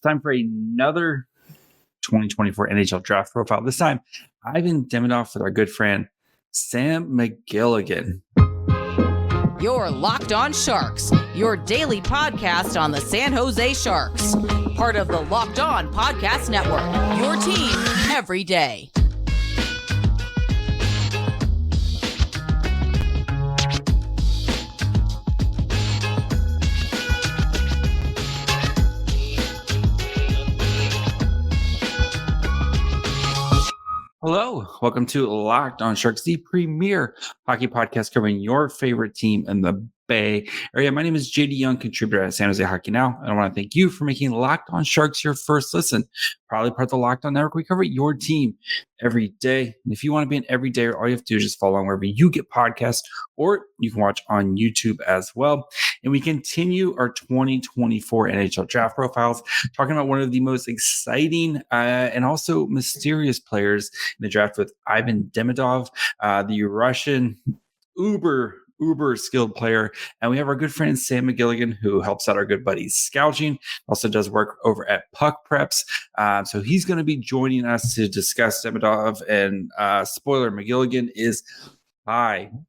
time for another 2024 NHL Draft profile. This time, Ivan Demidov with our good friend, Sam McGilligan. You're Locked On Sharks, your daily podcast on the San Jose Sharks. Part of the Locked On Podcast Network, your team every day. Hello, welcome to Locked On Sharks, the premier hockey podcast covering your favorite team in the Bay Area. My name is JD Young, contributor at San Jose Hockey Now, and I want to thank you for making Locked On Sharks your first listen. Probably part of the Locked On Network. We cover your team every day. And if you want to be an everyday, all you have to do is just follow along wherever you get podcasts, or you can watch on YouTube as well. And we continue our 2024 NHL Draft profiles, talking about one of the most exciting and also mysterious players in the draft with Ivan Demidov, the Russian uber skilled player. And we have our good friend Sam McGilligan, who helps out our good buddy Scouching, also does work over at Puck Preps. So he's going to be joining us to discuss Demidov. And spoiler, McGilligan is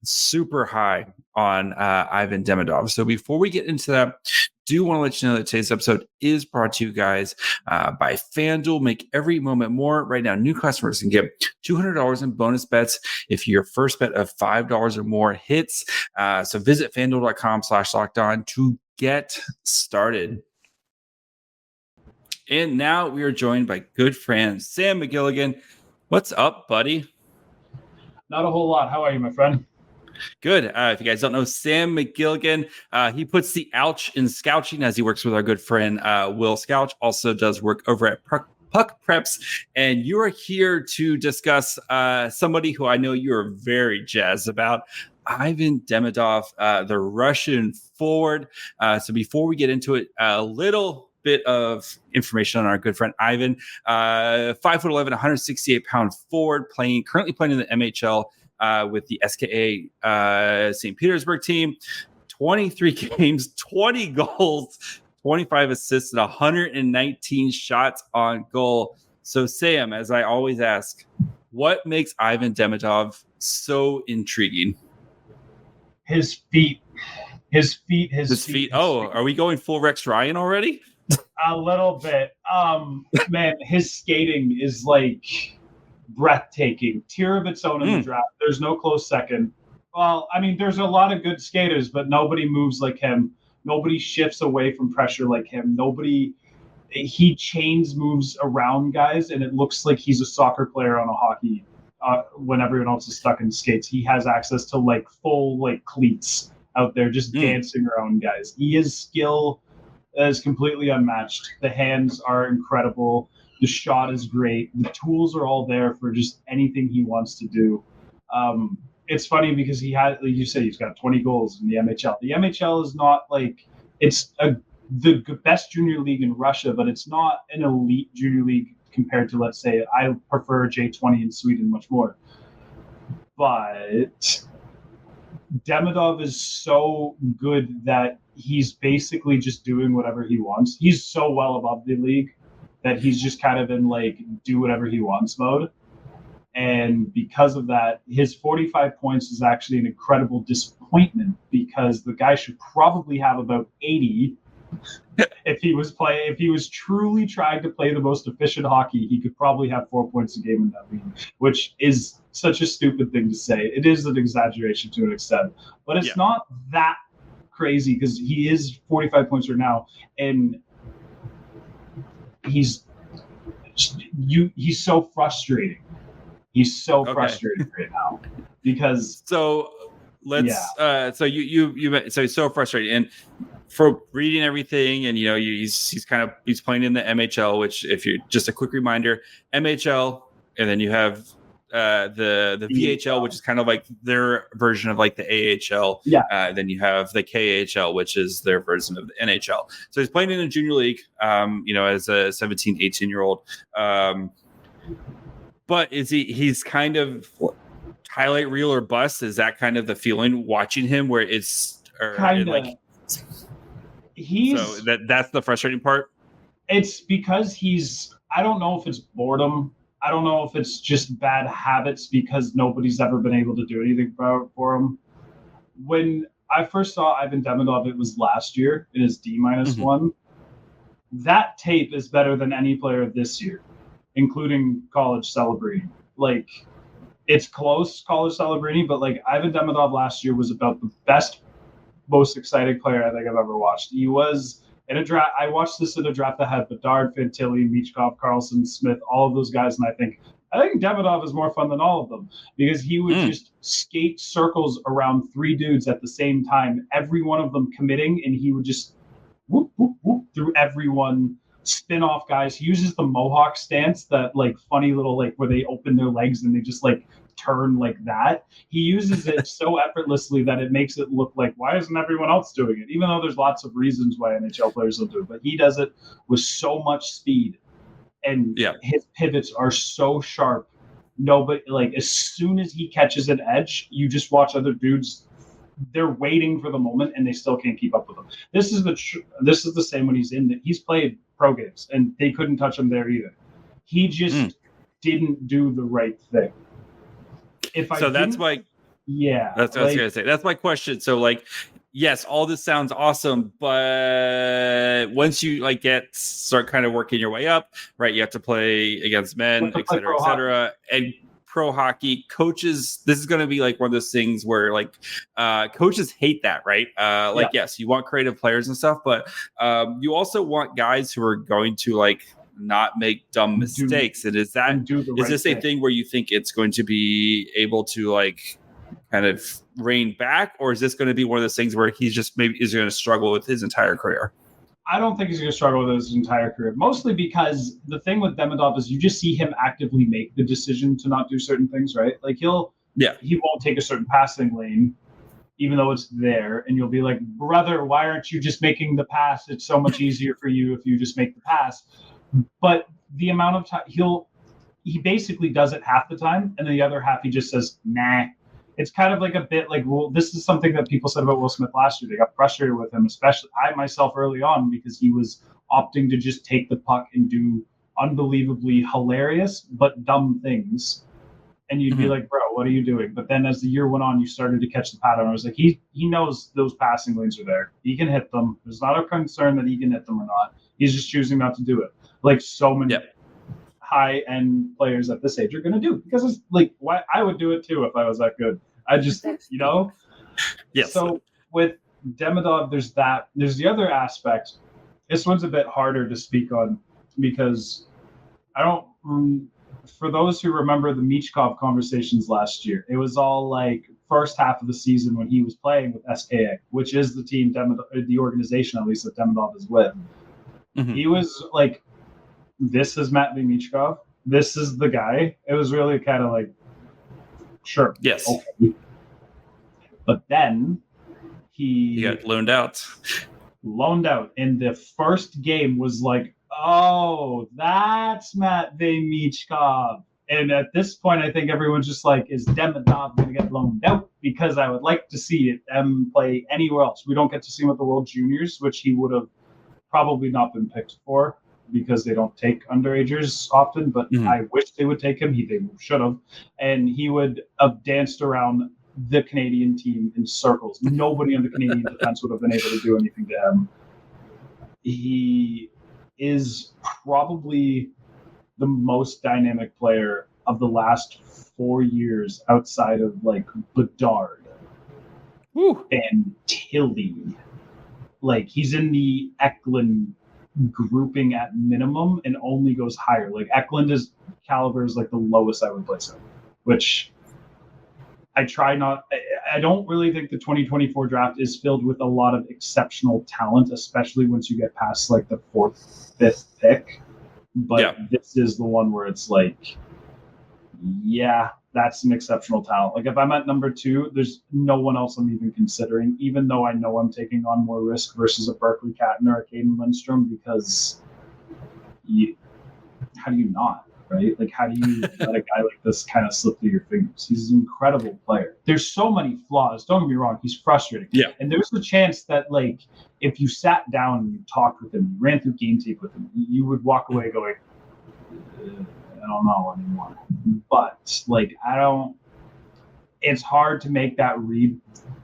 super high on Ivan Demidov. So before we get into that, do want to let you know that today's episode is brought to you guys by FanDuel. Make every moment more. Right now, new customers can get $200 in bonus bets if your first bet of $5 or more hits. So visit FanDuel.com/lockedon to get started. And now we are joined by good friend Sam McGilligan. What's up, buddy? Not a whole lot. How are you, my friend? Good. If you guys don't know Sam McGilligan, he puts the ouch in Scouching as he works with our good friend Will Scouch. Also does work over at Puck Preps. And you are here to discuss somebody who I know you are very jazzed about, Ivan Demidov, the Russian forward. So before we get into it, a little bit of information on our good friend Ivan. 5'11", 168-pound forward, currently playing in the MHL. With the SKA St. Petersburg team, 23 games, 20 goals, 25 assists, and 119 shots on goal. So, Sam, as I always ask, what makes Ivan Demidov so intriguing? His feet. Oh, are we going full Rex Ryan already? A little bit. Man, his skating is like breathtaking, tier of its own in the draft. There's no close second. Well, I mean, there's a lot of good skaters, but nobody moves like him. Nobody shifts away from pressure like him. He chains moves around guys, and it looks like he's a soccer player on a hockey. When everyone else is stuck in skates, he has access to like full like cleats out there, just dancing around guys. His skill is completely unmatched. The hands are incredible. The shot is great. The tools are all there for just anything he wants to do. It's funny because like you said, he's got 20 goals in the MHL. The MHL is not like the best junior league in Russia, but it's not an elite junior league compared to, let's say, I prefer J20 in Sweden much more. But Demidov is so good that he's basically just doing whatever he wants. He's so well above the league that he's just kind of in like do whatever he wants mode. And because of that, his 45 points is actually an incredible disappointment because the guy should probably have about 80. If he was truly trying to play the most efficient hockey, he could probably have 4 points a game in that league, which is such a stupid thing to say. It is an exaggeration to an extent, but it's not that crazy because he is 45 points right now, and he's so frustrating. He's so frustrating right now because. So let's. So he's so frustrating, and for reading everything, and he's playing in the MHL, which if you just a quick reminder, MHL, and then you have the VHL, which is kind of like their version of like the AHL. Then you have the KHL, which is their version of the NHL. So he's playing in a junior league, as a 17, 18-year-old. But he's kind of highlight reel or bust? Is that kind of the feeling watching him where it's kind of like, so that's the frustrating part? It's because I don't know if it's boredom. I don't know if it's just bad habits because nobody's ever been able to do anything for him. When I first saw Ivan Demidov, it was last year in his D-1. That tape is better than any player this year, including college Celebrini. Like, it's close, college Celebrini, but like Ivan Demidov last year was about the best, most exciting player I think I've ever watched. He was in a draft. I watched this in a draft that had Bedard, Fantilli, Michkov, Carlson, Smith, all of those guys, and I think Demidov is more fun than all of them because he would just skate circles around three dudes at the same time, every one of them committing, and he would just whoop, whoop, whoop through everyone, spin off guys. He uses the Mohawk stance, that like funny little like where they open their legs and they just like turn like that. He uses it so effortlessly that it makes it look like, why isn't everyone else doing it? Even though there's lots of reasons why NHL players don't do it, but he does it with so much speed. And his pivots are so sharp. Nobody, like, as soon as he catches an edge, you just watch other dudes. They're waiting for the moment, and they still can't keep up with him. This is the same when he's in. He's played pro games, and they couldn't touch him there either. He just didn't do the right thing. That's what I was gonna say. That's my question. So, like, yes, all this sounds awesome, but once you like start kind of working your way up, right? You have to play against men, et cetera, and pro hockey coaches. This is going to be like one of those things where like coaches hate that, right? Yes, you want creative players and stuff, but you also want guys who are going to like not make dumb mistakes. And is this a thing where you think it's going to be able to like kind of rein back, or is this going to be one of those things where he's just maybe is going to struggle with his entire career? I don't think he's going to struggle with his entire career, mostly because the thing with Demidov is you just see him actively make the decision to not do certain things, right? Like he won't take a certain passing lane, even though it's there, and you'll be like, brother, why aren't you just making the pass? It's so much easier for you if you just make the pass. But the amount of time he basically does it half the time, and then the other half he just says, nah. It's kind of like a bit like, well, this is something that people said about Will Smith last year. They got frustrated with him, especially I myself early on, because he was opting to just take the puck and do unbelievably hilarious but dumb things. And you'd be like, bro, what are you doing? But then as the year went on, you started to catch the pattern. I was like, he knows those passing lanes are there. He can hit them. There's not a concern that he can hit them or not. He's just choosing not to do it. Like so many high-end players at this age are going to do, because it's like, why I would do it too if I was that good. I just, Yes. So with Demidov, there's that. There's the other aspect. This one's a bit harder to speak on because I don't. For those who remember the Michkov conversations last year, it was all like first half of the season when he was playing with SKA, which is the team, the organization at least that Demidov is with. He was like, this is Matvei Michkov. This is the guy. It was really kind of like, sure. Yes. Okay. But then he got loaned out. And the first game was like, oh, that's Matvei Michkov. And at this point, I think everyone's just like, is Demidov going to get loaned out? Because I would like to see him play anywhere else. We don't get to see him at the World Juniors, which he would have probably not been picked for, because they don't take underagers often, but I wish they would take him. They should have. And he would have danced around the Canadian team in circles. Nobody on the Canadian defense would have been able to do anything to him. He is probably the most dynamic player of the last 4 years outside of like Bedard and Tilly. Like, he's in the Eklund grouping at minimum and only goes higher. Like, Eklund's caliber is like the lowest I would place him, which I don't really think the 2024 draft is filled with a lot of exceptional talent, especially once you get past like the 4th, 5th pick. But this is the one where it's like, that's an exceptional talent. Like, if I'm at number 2, there's no one else I'm even considering, even though I know I'm taking on more risk versus a Berkeley Catton or a Caden Lindstrom, because how do you not, right? Like, how do you let a guy like this kind of slip through your fingers? He's an incredible player. There's so many flaws. Don't get me wrong. He's frustrating. Yeah. And there's a chance that, like, if you sat down and you talked with him, you ran through game tape with him, you would walk away going, I don't know anymore. But, like, it's hard to make that read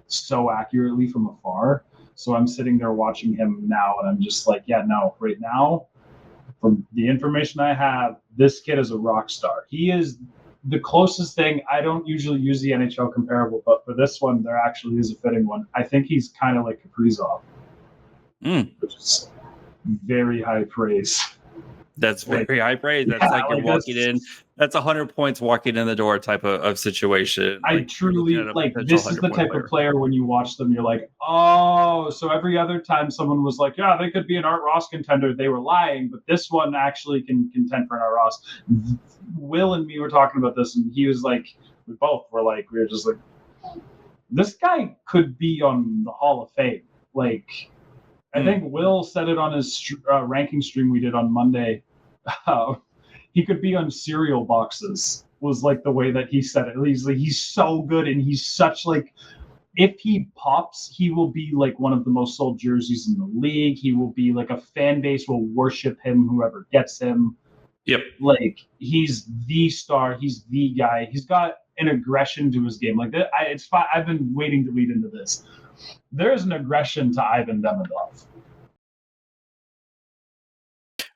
so accurately from afar. So I'm sitting there watching him now, and I'm just like, yeah, no, right now, from the information I have, this kid is a rock star. He is the closest thing. I don't usually use the NHL comparable, but for this one, there actually is a fitting one. I think he's kind of like Kaprizov, which is very high praise. That's very high praise. That's like you're walking in. That's 100 points walking in the door type of situation. I truly like this is the type of player when you watch them, you're like, oh, so every other time someone was like, yeah, they could be an Art Ross contender, they were lying, but this one actually can contend for an Art Ross. Will and me were talking about this, and he was like, we were just like, this guy could be on the Hall of Fame. Like, I think Will said it on his ranking stream we did on Monday. He could be on cereal boxes, was like the way that he said it. He's so good, and he's such like, if he pops, he will be like one of the most sold jerseys in the league. He will be like, a fan base will worship him, whoever gets him. Yep. Like, he's the star. He's the guy. He's got an aggression to his game. Like, it's fine. I've been waiting to lead into this. There is an aggression to Ivan Demidov.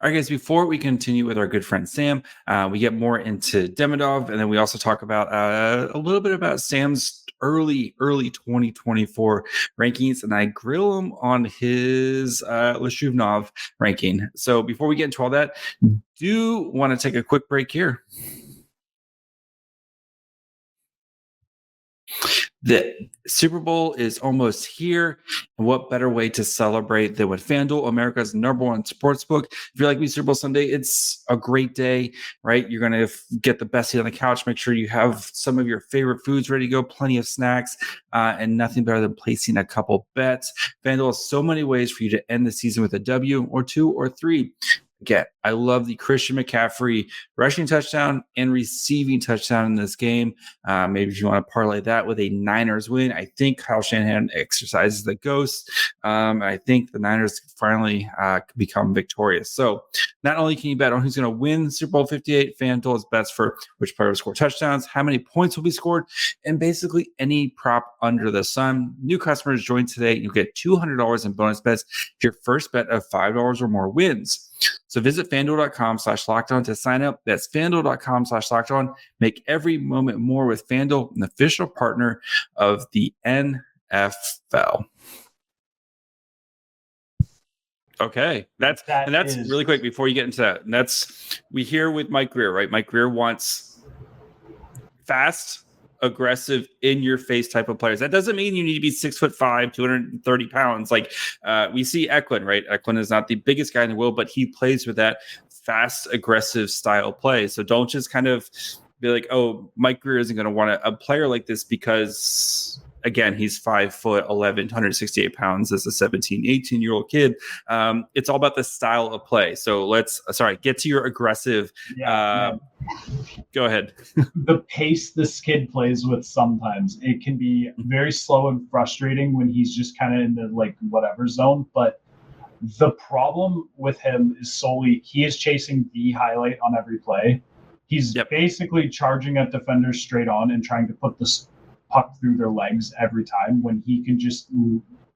All right, guys, before we continue with our good friend Sam, we get more into Demidov, and then we also talk about a little bit about Sam's early 2024 rankings, and I grill him on his Levshunov ranking. So before we get into all that, do want to take a quick break here. The Super Bowl is almost here, and what better way to celebrate than with FanDuel, America's #1 sportsbook? If you're like me, Super Bowl Sunday, it's a great day, right? You're going to get the best seat on the couch. Make sure you have some of your favorite foods ready to go, plenty of snacks, and nothing better than placing a couple bets. FanDuel has so many ways for you to end the season with a W or 2 or 3. Again, I love the Christian McCaffrey rushing touchdown and receiving touchdown in this game. Maybe if you want to parlay that with a Niners win, I think Kyle Shanahan exercises the ghost. I think the Niners finally become victorious. So not only can you bet on who's going to win Super Bowl 58, FanDuel is bets for which player will score touchdowns, how many points will be scored, and basically any prop under the sun. New customers join today, and you'll get $200 in bonus bets if your first bet of $5 or more wins. So visit FanDuel.com/lockedon to sign up. That's FanDuel.com/lockedon. Make every moment more with FanDuel, an official partner of the NFL. Okay, that's really quick before you get into that. And we hear with Mike Grier, right? Mike Grier wants fast, aggressive, in-your-face type of players. That doesn't mean you need to be 6'5", 230 pounds. Like we see Eklund, right? Eklund is not the biggest guy in the world, but he plays with that fast, aggressive style play. So don't just kind of be like, oh, Mike Grier isn't going to want a player like this because, again, he's 5'11", 168 pounds as a 17, 18-year-old kid. It's all about the style of play. So get to your aggressive. Go ahead. The pace this kid plays with, sometimes it can be very slow and frustrating when he's just kind of in the like whatever zone. But the problem with him is solely he is chasing the highlight on every play. He's basically charging at defenders straight on and trying to put this puck through their legs every time, when he can just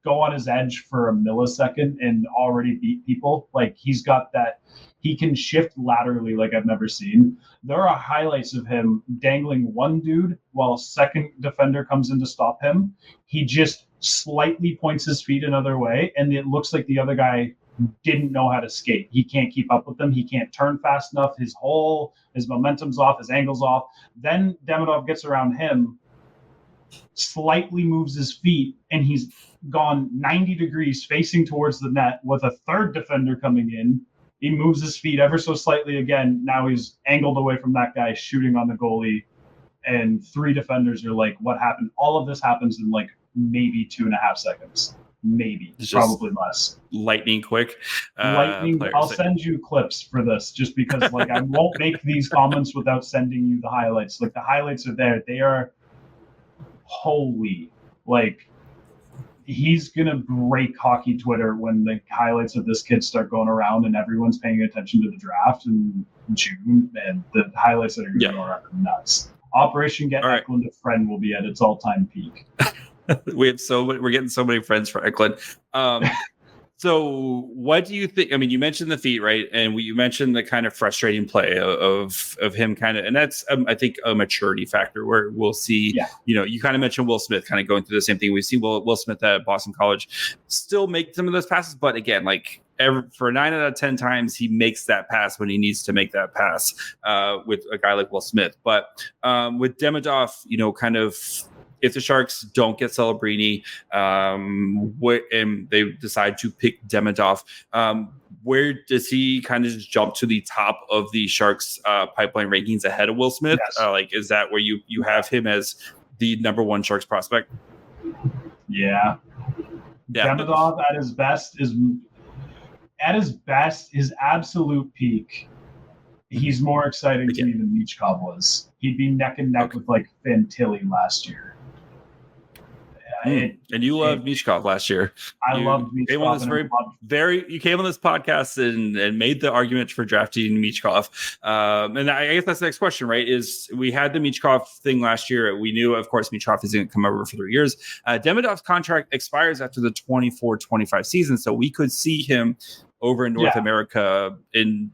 go on his edge for a millisecond and already beat people. Like, he's got that, he can shift laterally like I've never seen. There are highlights of him dangling one dude while a second defender comes in to stop him. He just slightly points his feet another way, and it looks like the other guy didn't know how to skate. He can't keep up with them. He can't turn fast enough. His momentum's off, his angle's off. Then Demidov gets around him, slightly moves his feet, and he's gone 90 degrees facing towards the net with a third defender coming in. He moves his feet ever so slightly again. Now he's angled away from that guy, shooting on the goalie, and three defenders are like, what happened? All of this happens in like maybe 2.5 seconds. maybe, It's just probably less. lightning quick. Lightning. Players. I'll send you clips for this, just because like I won't make these comments without sending you the highlights. Like the highlights are there. They are holy. Like he's gonna break hockey Twitter when the highlights of this kid start going around and everyone's paying attention to the draft in June. And the highlights that are gonna go around are nuts. Operation Get Eklund a Friend will be at its all-time peak. We're getting so many friends for Eklund. So what do you think? I mean, you mentioned the feet, right? And you mentioned the kind of frustrating play of him kind of, and that's, I think, a maturity factor where we'll see, you kind of mentioned Will Smith kind of going through the same thing. We see Will Smith at Boston College still make some of those passes, but again, like for 9 out of 10 times, he makes that pass when he needs to make that pass with a guy like Will Smith. But with Demidov, kind of, if the Sharks don't get Celebrini, and they decide to pick Demidov, where does he kind of just jump to the top of the Sharks pipeline rankings ahead of Will Smith? Yes. Is that where you have him as the number one Sharks prospect? Yeah. Demidov at his best, his absolute peak, he's more exciting to me than Michkov was. He'd be neck and neck with like Finn Tilly last year. And you loved Michkov last year. I loved Michkov. You came on this podcast and made the argument for drafting Michkov. And I guess that's the next question, right? Is we had the Michkov thing last year. We knew, of course, Michkov is going to come over for 3 years. Demidov's contract expires after the 24-25 season, so we could see him over in North America in,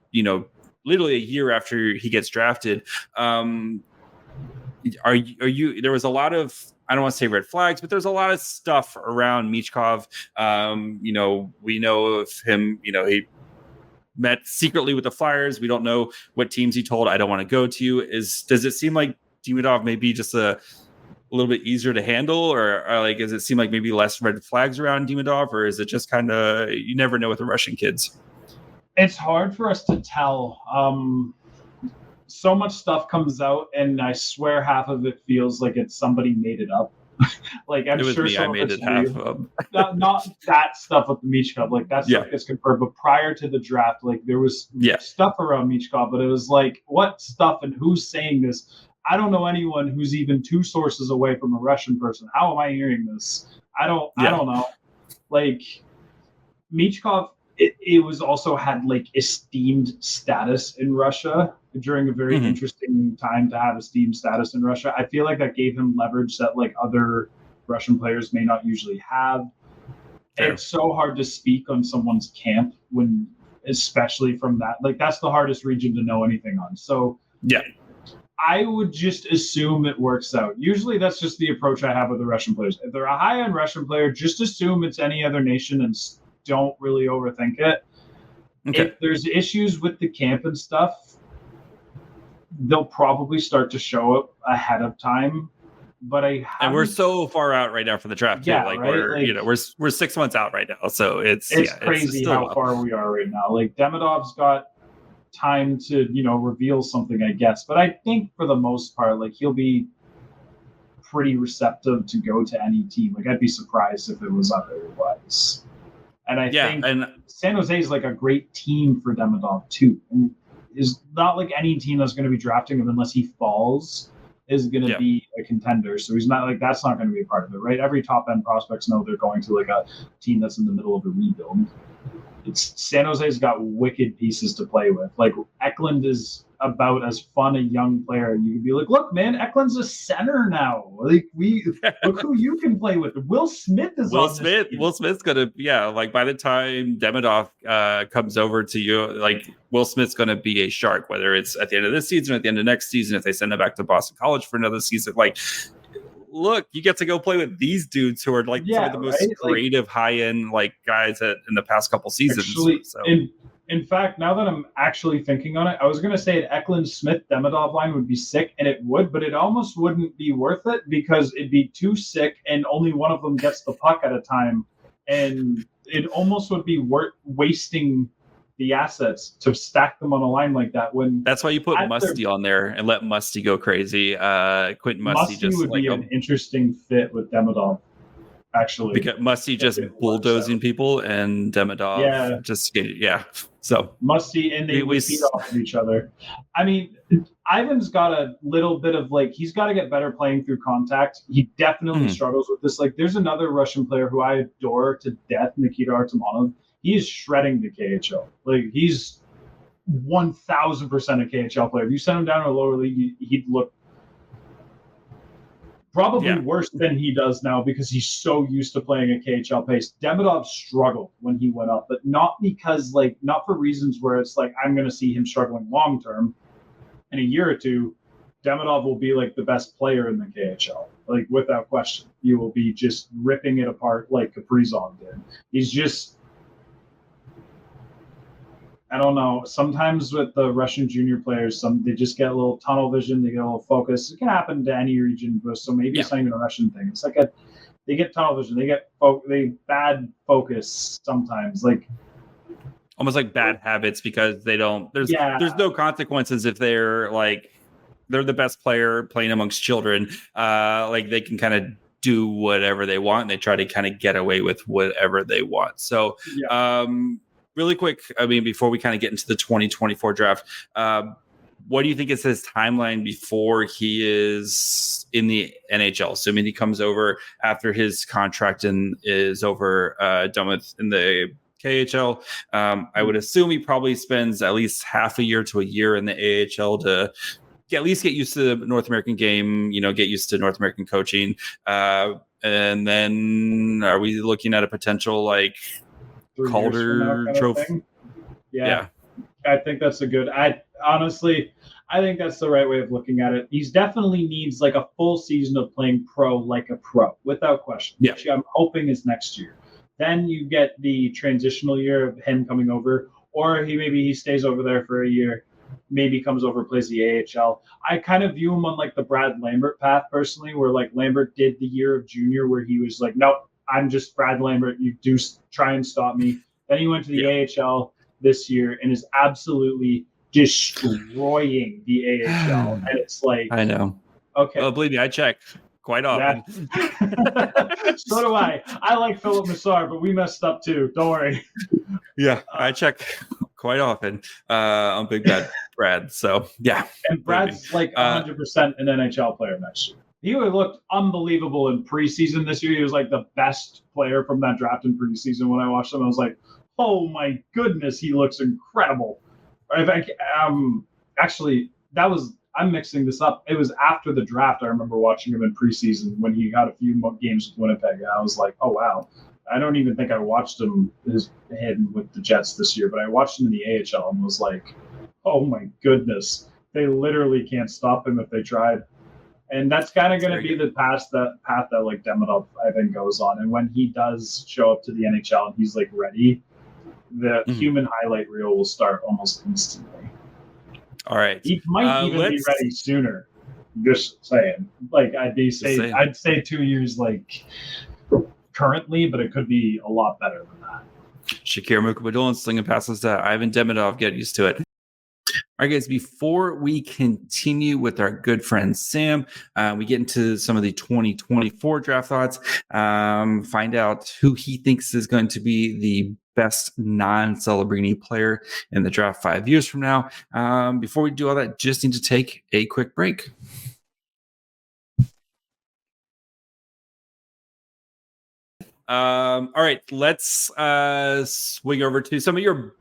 literally a year after he gets drafted. Are you? There was a lot of, I don't want to say red flags, but there's a lot of stuff around Michkov. We know of him, he met secretly with the Flyers. We don't know what teams he told, I don't want to go to. Does it seem like Demidov may be just a little bit easier to handle, or does it seem like maybe less red flags around Demidov, or is it just kind of, you never know with the Russian kids? It's hard for us to tell. So much stuff comes out, and I swear half of it feels like it's somebody made it up. Like I'm sure I made it half of them. not that stuff with the Michkov, like that stuff gets confirmed. But prior to the draft, like there was stuff around Michkov, but it was like, what stuff and who's saying this? I don't know anyone who's even 2 sources away from a Russian person. How am I hearing this? I don't know. Like Michkov, it was also had like esteemed status in Russia during a very interesting time to have esteemed status in Russia. I feel like that gave him leverage that like other Russian players may not usually have. Fair. It's so hard to speak on someone's camp when, especially from that, like that's the hardest region to know anything on. So I would just assume it works out. Usually that's just the approach I have with the Russian players. If they're a high-end Russian player, just assume it's any other nation and don't really overthink it. Okay. If there's issues with the camp and stuff, they'll probably start to show up ahead of time. But and we're so far out right now from the draft. Yeah, like right? we're 6 months out right now. So it's crazy how far we are right now. Like Demidov's got time to reveal something, I guess. But I think for the most part, like he'll be pretty receptive to go to any team. Like I'd be surprised if it was otherwise. And I think San Jose is like a great team for Demidov too. And is not like any team that's going to be drafting him unless he falls is going to be a contender. So he's not like, that's not going to be a part of it, right? Every top end prospects know they're going to like a team that's in the middle of a rebuild. San Jose's got wicked pieces to play with. Like Eklund is about as fun a young player. You can be like, look, man, Eklund's a center now. Like look who you can play with. Will Smith is Will Smith's gonna like by the time Demidov comes over to you, like Will Smith's gonna be a Shark, whether it's at the end of this season or at the end of next season, if they send him back to Boston College for another season. Like, look, you get to go play with these dudes who are like some of the most creative, high-end like guys in the past couple seasons. Actually, so. In fact, now that I'm actually thinking on it, I was going to say an Eklund Smith Demidov line would be sick, and it would, but it almost wouldn't be worth it because it'd be too sick, and only one of them gets the puck at a time, and it almost would be wasting the assets to stack them on a line like that. When that's why you put Musty on there and let Musty go crazy. Quentin Musty just would be an interesting fit with Demidov. actually. Because Musty just bulldozing people and Demidov just So Musty and they would feed off of each other. I mean, Ivan's got a little bit of he's got to get better playing through contact. He definitely struggles with this. There's another Russian player who I adore to death, Nikita Artomonov. He's shredding the KHL. He's 1,000% a KHL player. If you send him down to a lower league, he'd look probably worse than he does now because he's so used to playing a KHL pace. Demidov struggled when he went up, but not because not for reasons where it's I'm going to see him struggling long term. In a year or two, Demidov will be the best player in the KHL, without question. He will be just ripping it apart like Kaprizov did. He's just, I don't know. Sometimes with the Russian junior players, they just get a little tunnel vision. They get a little focus. It can happen to any region, so maybe it's not even a Russian thing. It's they get tunnel vision. They get bad focus sometimes. Almost like bad habits because they don't. There's no consequences if they're they're the best player playing amongst children. They can kind of do whatever they want. And they try to kind of get away with whatever they want. So. Really quick, before we kind of get into the 2024 draft, what do you think is his timeline before he is in the NHL? So, he comes over after his contract and is over done with in the KHL. I would assume he probably spends at least half a year to a year in the AHL to at least get used to the North American game, get used to North American coaching. And then are we looking at a potential Calder trophy? Yeah, I think that's a good. I think that's the right way of looking at it. He's definitely needs a full season of playing pro like a pro, without question. Yeah, which I'm hoping is next year. Then you get the transitional year of him coming over, or he stays over there for a year, maybe comes over, plays the AHL. I kind of view him on the Brad Lambert path personally, where Lambert did the year of junior where he was nope. I'm just Brad Lambert. You do try and stop me. Then he went to the AHL this year and is absolutely destroying the AHL. And it's I know. Okay. Well, believe me, I check quite often. Yeah. So do I. I like Philip Massar, but we messed up too. Don't worry. Yeah, I check quite often on Big Bad Brad. So, yeah. And Brad's 100% an NHL player next year. He looked unbelievable in preseason this year. He was the best player from that draft in preseason. When I watched him, I was oh my goodness, he looks incredible. Actually, I'm mixing this up. It was after the draft. I remember watching him in preseason when he had a few games with Winnipeg. And I was oh wow. I don't even think I watched him his head with the Jets this year, but I watched him in the AHL and was oh my goodness. They literally can't stop him if they tried. And that's kind of going to be the path that Demidov, I think, goes on. And when he does show up to the NHL and he's ready, the human highlight reel will start almost instantly. All right. He might even be ready sooner. Just saying. I'd say 2 years currently, but it could be a lot better than that. Shakir Mukabadulin slinging passes to Ivan Demidov. Get used to it. All right, guys, before we continue with our good friend Sam, we get into some of the 2024 draft thoughts, find out who he thinks is going to be the best non-Celebrini player in the draft 5 years from now. Before we do all that, just need to take a quick break. All right, let's swing over to some of your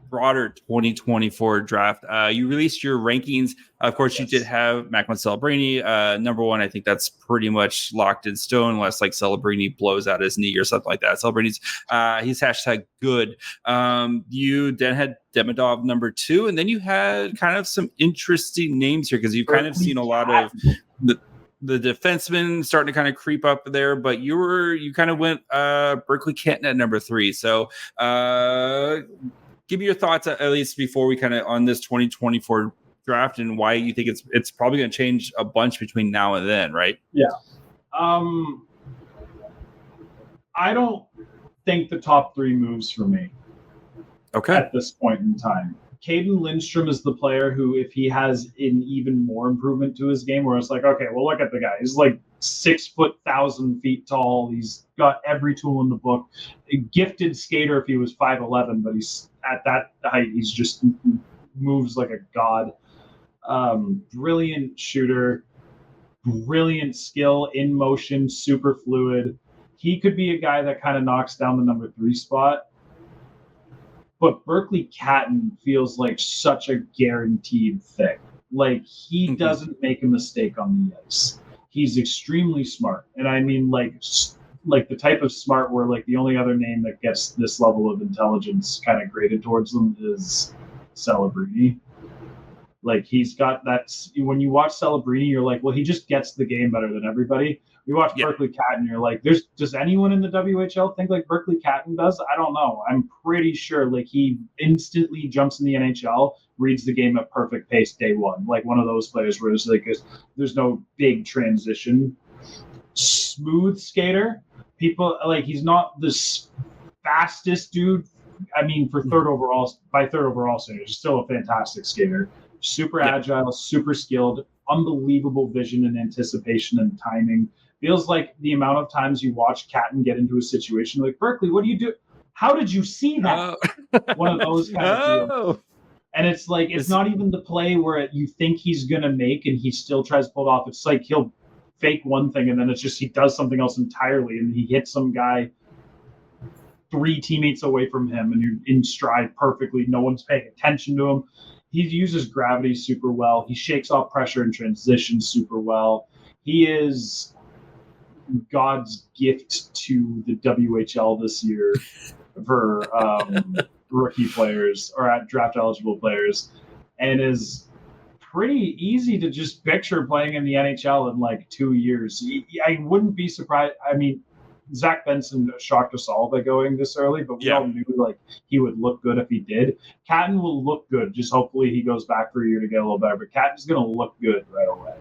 broader 2024 draft. You released your rankings. Of course, you did have Macklin Celebrini number one. I think that's pretty much locked in stone, unless Celebrini blows out his knee or something like that. Celebrini's he's hashtag good. You then had Demidov number two, and then you had kind of some interesting names here because you've kind of seen a lot of the defensemen starting to kind of creep up there, but you kind of went Berkeley Kenton at number three. So give me your thoughts at least before we kind of on this 2024 draft and why you think it's probably going to change a bunch between now and then, right? Yeah. I don't think the top three moves for me. Okay. At this point in time. Caden Lindstrom is the player who, if he has an even more improvement to his game, where it's like, okay, well, look at the guy. He's like 6 foot, 1,000 feet tall. He's got every tool in the book. A gifted skater if he was 5'11", but he's at that height, he's just moves like a god. Brilliant shooter, brilliant skill in motion, super fluid. He could be a guy that kind of knocks down the number 3 spot. But Berkeley Catton feels like such a guaranteed thing. Like, he doesn't make a mistake on the ice. He's extremely smart. And I mean, like the type of smart where, like, the only other name that gets this level of intelligence kind of graded towards them is Celebrini. Like, he's got that. When you watch Celebrini, you're like, well, he just gets the game better than everybody. You watch Berkeley Catton, you're like, does anyone in the WHL think like Berkeley Catton does? I don't know. I'm pretty sure like he instantly jumps in the NHL, reads the game at perfect pace day one. Like one of those players where it's like there's no big transition. Smooth skater. People like he's not the fastest dude. I mean, by third overall standards, he's still a fantastic skater. Super agile, super skilled, unbelievable vision and anticipation and timing. Feels like the amount of times you watch Catton get into a situation like, Berkeley, what do you do? How did you see that? One of those kind of deals. And it's like, it's not even the play where you think he's going to make and he still tries to pull it off. It's like he'll fake one thing and then it's just he does something else entirely and he hits some guy 3 teammates away from him and you're in stride perfectly. No one's paying attention to him. He uses gravity super well. He shakes off pressure in transition super well. He is God's gift to the WHL this year for rookie players or at draft eligible players, and is pretty easy to just picture playing in the NHL in like 2 years. I wouldn't be surprised. I mean, Zach Benson shocked us all by going this early, but we all knew like he would look good if he did. Catton will look good. Just hopefully he goes back for a year to get a little better. But Catton's going to look good right away.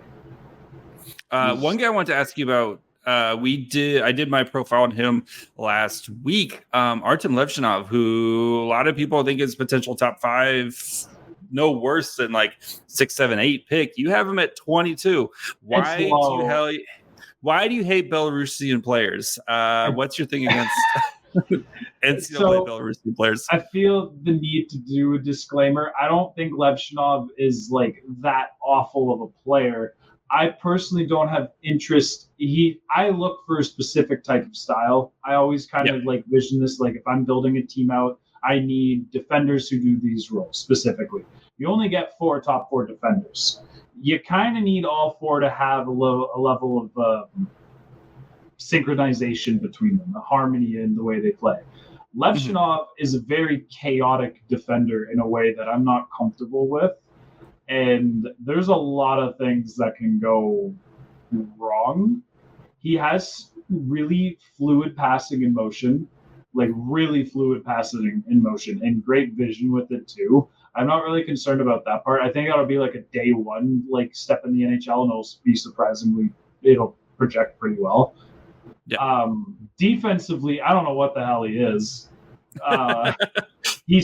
One guy I wanted to ask you about. I did my profile on him last week. Artom Levshunov, who a lot of people think is potential top 5, no worse than like 6, 7, 8 pick. You have him at 22. Why do you hate Belarusian players? What's your thing against NCAA Belarusian players? I feel the need to do a disclaimer. I don't think Levshunov is like that awful of a player. I personally don't have interest. I look for a specific type of style. I always kind of like vision this, like if I'm building a team out, I need defenders who do these roles specifically. You only get 4 top 4 defenders. You kind of need all 4 to have a level of synchronization between them, a harmony in the way they play. Levshunov is a very chaotic defender in a way that I'm not comfortable with. And there's a lot of things that can go wrong. He has really fluid passing in motion, and great vision with it too. I'm not really concerned about that part. I think that'll be like a day one, like step in the NHL, and it'll project pretty well. Yeah. Defensively, I don't know what the hell he is. He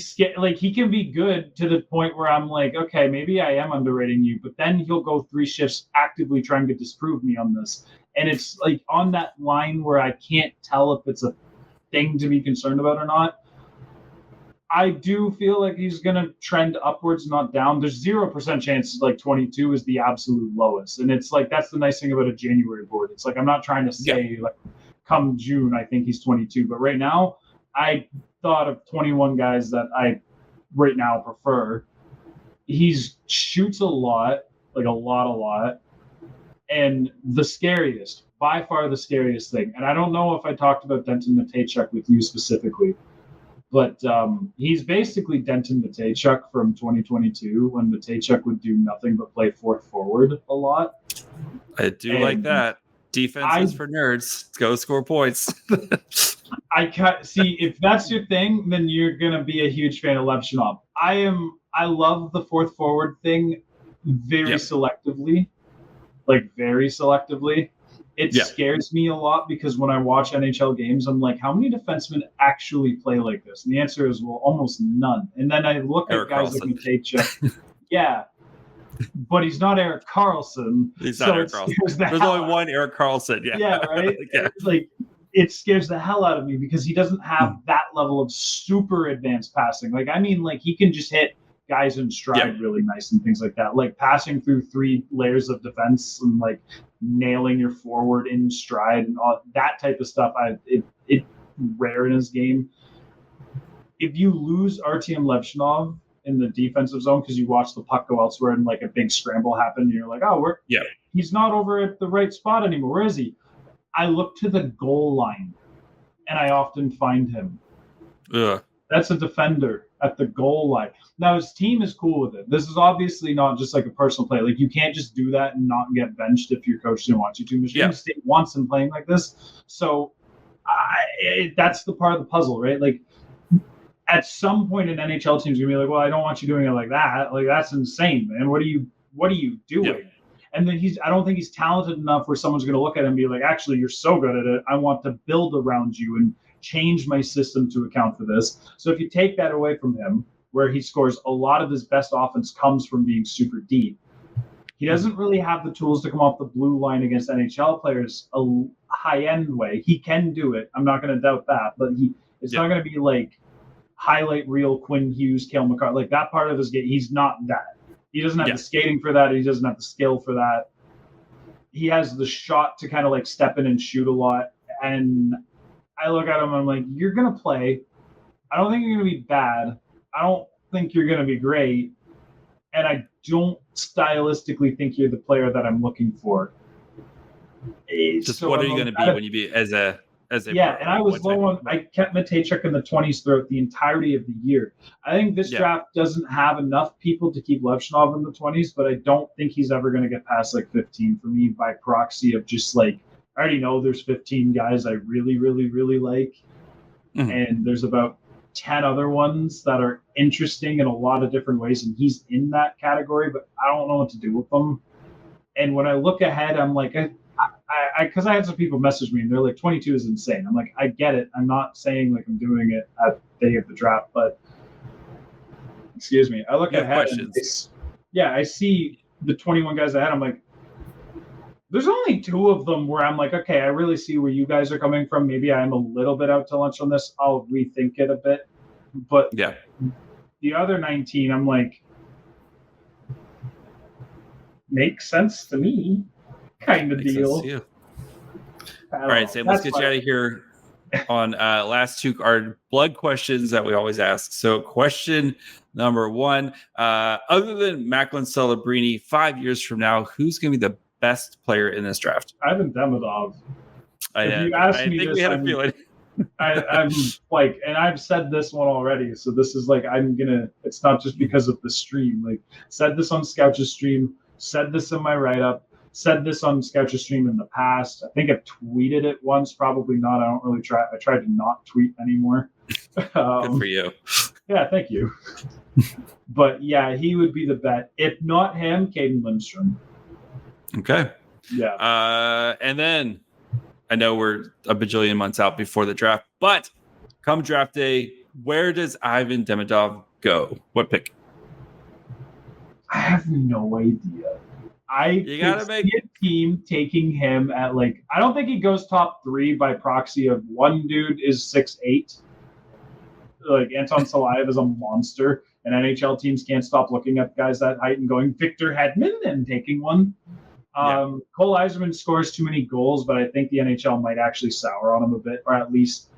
can be good to the point where I'm like, okay, maybe I am underrating you, but then he'll go 3 shifts actively trying to disprove me on this. And it's like on that line where I can't tell if it's a thing to be concerned about or not. I do feel like he's going to trend upwards, not down. There's 0% chance like 22 is the absolute lowest. And it's like, that's the nice thing about a January board. It's like, I'm not trying to say like come June, I think he's 22, but right now I thought of 21 guys that I right now prefer. He shoots a lot. And by far the scariest thing. And I don't know if I talked about Denton Matejchuk with you specifically, but he's basically Denton Matejchuk from 2022 when Matejchuk would do nothing but play 4th forward a lot. I do like that. Defense is for nerds. Go score points. I can't see if that's your thing, then you're gonna be a huge fan of Levshunov. I love the 4th forward thing very selectively. It Yeah. scares me a lot because when I watch NHL games, I'm like, how many defensemen actually play like this? And the answer is, well, almost none. And then I look Erik at guys Karlsson. like Matejchuk. Yeah, but he's not Erik Karlsson. He's not Erik Karlsson. There's only one Erik Karlsson. Yeah. Yeah, right? Yeah. Like, it scares the hell out of me because he doesn't have that level of super advanced passing. Like, I mean, like, he can just hit guys in stride really nice and things like that. Like, passing through 3 layers of defense and, like, nailing your forward in stride and all that type of stuff. It's rare in his game. If you lose Artom Levshunov in the defensive zone because you watch the puck go elsewhere and like a big scramble happen, and you're like, oh, he's not over at the right spot anymore. Where is he? I look to the goal line, and I often find him. Ugh. That's a defender at the goal line. Now, his team is cool with it. This is obviously not just like a personal play. Like, you can't just do that and not get benched if your coach didn't want you to. Michigan State wants him playing like this. So that's the part of the puzzle, right? Like, at some point, an NHL team's going to be like, well, I don't want you doing it like that. Like, that's insane, man. What are you doing? Yeah. And then I don't think he's talented enough where someone's going to look at him and be like, actually, you're so good at it. I want to build around you and change my system to account for this. So if you take that away from him, where he scores a lot of his best offense comes from being super deep, he doesn't really have the tools to come off the blue line against NHL players a high-end way. He can do it. I'm not going to doubt that. But it's not going to be like highlight reel Quinn Hughes, Cale Makar. Like, that part of his game, he's not that. He doesn't have the skating for that. He doesn't have the skill for that. He has the shot to kind of like step in and shoot a lot. And I look at him and I'm like, you're going to play. I don't think you're going to be bad. I don't think you're going to be great. And I don't stylistically think you're the player that I'm looking for. Just so what are you going to be when you be as a and I was low on. I kept Matejchuk in the 20s throughout the entirety of the year. I think this draft doesn't have enough people to keep Levshunov in the 20s, but I don't think he's ever going to get past like 15 for me by proxy of just like, I already know there's 15 guys I really, really, really like. Mm-hmm. And there's about 10 other ones that are interesting in a lot of different ways. And he's in that category, but I don't know what to do with them. And when I look ahead, I'm like, because I had some people message me and they're like, 22 is insane. I'm like, I get it. I'm not saying like I'm doing it at the day of the draft, but excuse me. I look ahead and I see the 21 guys ahead. I'm like, there's only 2 of them where I'm like, okay, I really see where you guys are coming from. Maybe I'm a little bit out to lunch on this. I'll rethink it a bit. But the other 19, I'm like, makes sense to me. Kind of deal. All right, Sam, let's get you out of here on last 2 are blood questions that we always ask. So question number 1, other than Macklin Celebrini, 5 years from now, who's going to be the best player in this draft? Ivan Demidov. I think we had a feeling. I'm like, and I've said this one already, so this is like, it's not just because of the stream. Like, said this on Scouch's stream, said this in my write-up, said this on Scouch's stream in the past. I think I've tweeted it once, probably not. I don't really try. I tried to not tweet anymore. Good for you. Yeah, thank you. But yeah, he would be the bet. If not him, Caden Lindstrom. Okay. Yeah. And then I know we're a bajillion months out before the draft, but come draft day, where does Ivan Demidov go? What pick? I have no idea. You gotta make a team taking him at like, I don't think he goes top 3 by proxy of one dude is 6'8". Like, Anton Salayev is a monster, and NHL teams can't stop looking at guys that height and going Victor Hedman and taking one. Cole Yzerman scores too many goals, but I think the NHL might actually sour on him a bit, or at least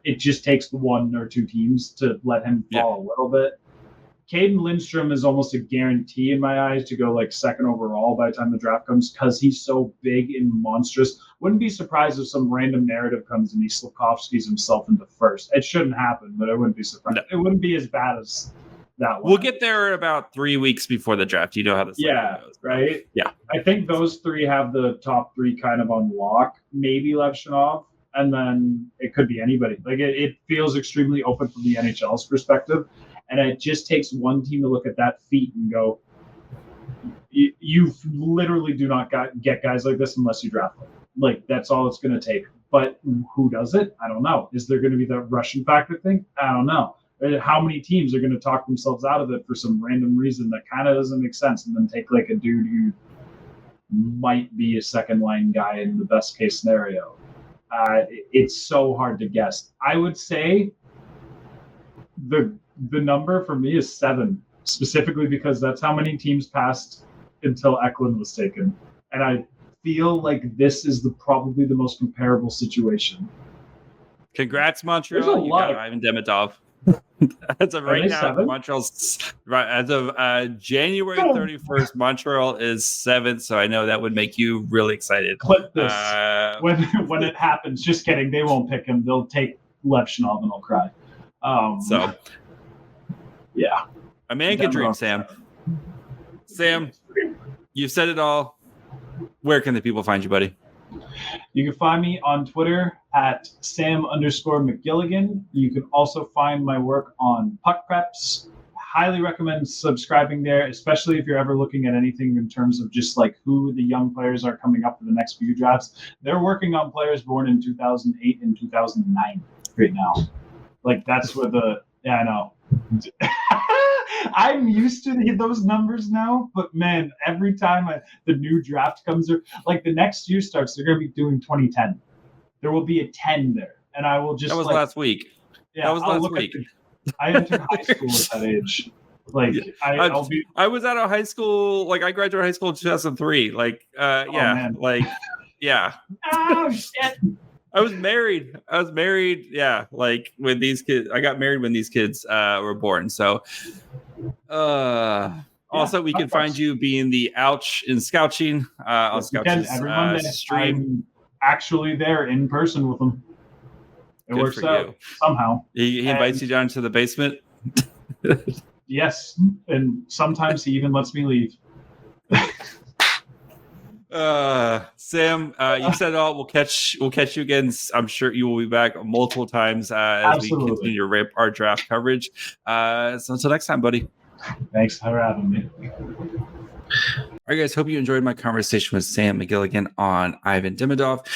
it just takes 1 or 2 teams to let him fall a little bit. Caden Lindstrom is almost a guarantee in my eyes to go like 2nd overall by the time the draft comes because he's so big and monstrous. Wouldn't be surprised if some random narrative comes and he Slafkovskys himself into 1st. It shouldn't happen, but I wouldn't be surprised. No. It wouldn't be as bad as that one. We'll get there about 3 weeks before the draft. You know how this goes. Right? Yeah. I think those 3 have the top 3 kind of on lock. Maybe Levshunov, and then it could be anybody. Like, it feels extremely open from the NHL's perspective. And it just takes one team to look at that feat and go, you literally do not get guys like this unless you draft them. Like, that's all it's going to take. But who does it? I don't know. Is there going to be that Russian factor thing? I don't know. How many teams are going to talk themselves out of it for some random reason that kind of doesn't make sense, and then take like a dude who might be a second line guy in the best case scenario? It's so hard to guess. I would say the number for me is 7, specifically because that's how many teams passed until Eklund was taken, and I feel like this is probably the most comparable situation. Congrats, Montreal! You got Ivan Demidov. As of right now, 7? Montreal's as of January 31st, Montreal is 7th. So I know that would make you really excited. Clip this when it happens. Just kidding. They won't pick him. They'll take Levshunov and I'll cry. Yeah, a man can dream. Sam, you've said it all. Where can the people find you, buddy? You can find me on Twitter at Sam_McGilligan. You can also find my work on Puck Preps. Highly recommend subscribing there, especially if you're ever looking at anything in terms of just like who the young players are coming up for the next few drafts. They're working on players born in 2008 and 2009 right now. Like, that's where I know. I'm used to those numbers now, but man, every time the new draft comes, like the next year starts, they're going to be doing 2010. There will be a 10 there, and I will just. That was last week. Yeah, that was last week. I entered high school at that age. Like, yeah. I was out of high school. Like, I graduated high school in 2003. Like, man. Like, yeah. Oh shit. I was married. Yeah, like when these kids. I got married when these kids were born. So, also we can find you being the ouch in Scouching on Scouching's stream. I'm actually there in person with them. It Good works for out you. somehow. He invites you down to the basement. Yes, and sometimes he even lets me leave. Sam, you said it all. We'll catch you again. I'm sure you will be back multiple times as we continue our draft coverage. So until next time, buddy. Thanks for having me. All right, guys. Hope you enjoyed my conversation with Sam McGilligan on Ivan Demidov.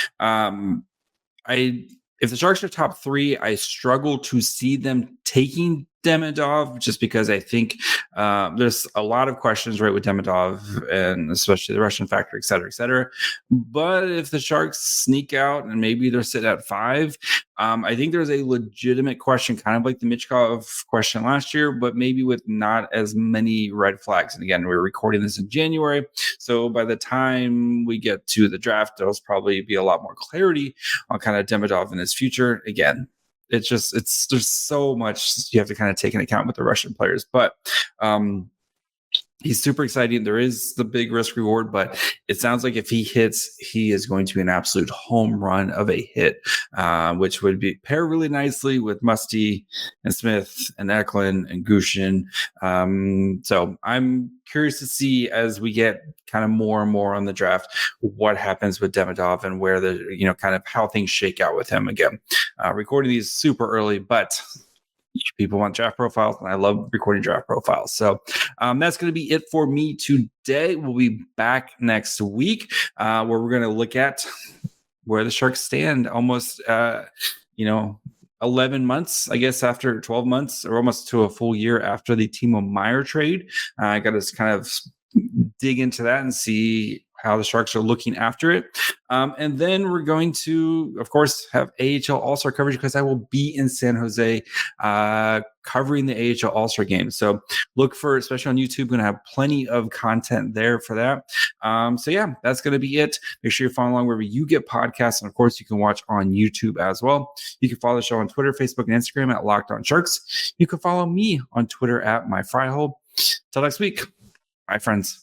If the Sharks are top 3, I struggle to see them taking Demidov, just because I think there's a lot of questions right with Demidov, and especially the Russian factor, et cetera, et cetera. But if the Sharks sneak out and maybe they're sitting at 5, I think there's a legitimate question, kind of like the Michkov question last year, but maybe with not as many red flags. And again, we're recording this in January, so by the time we get to the draft, there'll probably be a lot more clarity on kind of Demidov and his future. Again, there's so much you have to kind of take into account with the Russian players, but he's super exciting. There is the big risk reward, but it sounds like if he hits, he is going to be an absolute home run of a hit, which would pair really nicely with Musty and Smith and Eklund and Gushin. So I'm curious to see, as we get kind of more and more on the draft, what happens with Demidov and where kind of how things shake out with him again. Recording these super early, but people want draft profiles, and I love recording draft profiles. So that's going to be it for me today. We'll be back next week where we're going to look at where the Sharks stand almost, 11 months, I guess, after 12 months or almost to a full year after the Timo Meier trade. I got to kind of dig into that and see how the Sharks are looking after it. And then we're going to, of course, have AHL All-Star coverage, because I will be in San Jose covering the AHL All-Star game. So look for, especially on YouTube, going to have plenty of content there for that. So yeah, that's going to be it. Make sure you're following along wherever you get podcasts. And of course, you can watch on YouTube as well. You can follow the show on Twitter, Facebook, and Instagram at Locked On Sharks. You can follow me on Twitter at MyFryhole. Till next week. Bye, friends.